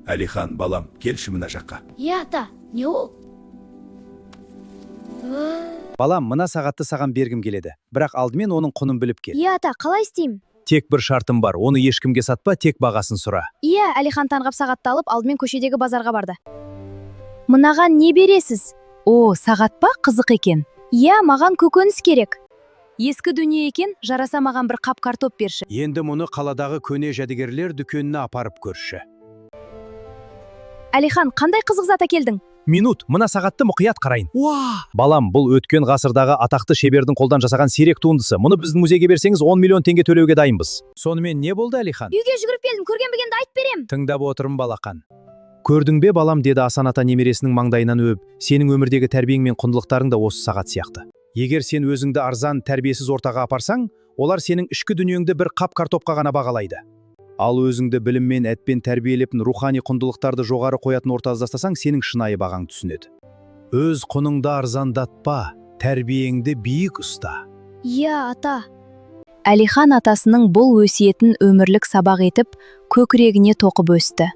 Әлихан, балам, келші мына жаққа. Иә, ата, не ол? Балам, мына сағатты саған бергім келеді. Бірақ алдымен оның құнын біліп кел. Иә, ата, қалай істеймін? Тек бір шартым бар. Оны ешкімге сатпа, тек бағасын сұра. Иә, Әлихан таңғап сағатты алып, алдымен көшедегі базарға барды. Мынаған не бересіз? О, сағат па, қызық екен. Иә, маған көкөніс керек. Ескі дүние екен, жараса маған бір қап картоп берші. Енді мұны қаладағы көне жәдігерлер дүкеніне апарып көрші. Әлихан, қандай қызық зат әкелдің? Минут, мына сағатты мұқият қарайын. Балам, бұл өткен ғасырдағы атақты шебердің қолдан жасаған сирек туындысы. Мұны біздің музейге берсеңіз 10 миллион теңге төлеуге дайынбыз. Сонымен не болды, Әлихан? Үйге жүгіріп келдім, көрген-білгенді айтып берем. Тыңдап отырмын, балақан. Көрдің бе, балам, деді Асан ата немересінің маңдайынан өп. Сенің өмірдегі тәрбиең мен құндылықтарың да осы сағат сияқты. Егер сен өзіңді арзан, тәрбиесіз ортаға апарсаң, олар сенің ішкі дүниеңді бір қап картопқа ғана бағалайды. Ал өзіңді біліммен, әтпен тәрбиелеп, рухани құндылықтарды жоғары қоятын ортада тастасаң, сенің шынайы бағаң түсінеді. Өз құныңды арзандатпа, тәрбиеңді биік ұста. Иә, ата. Әлихан атасының бұл өсиетін өмірлік сабақ етіп, көкірегіне тоқып өсті.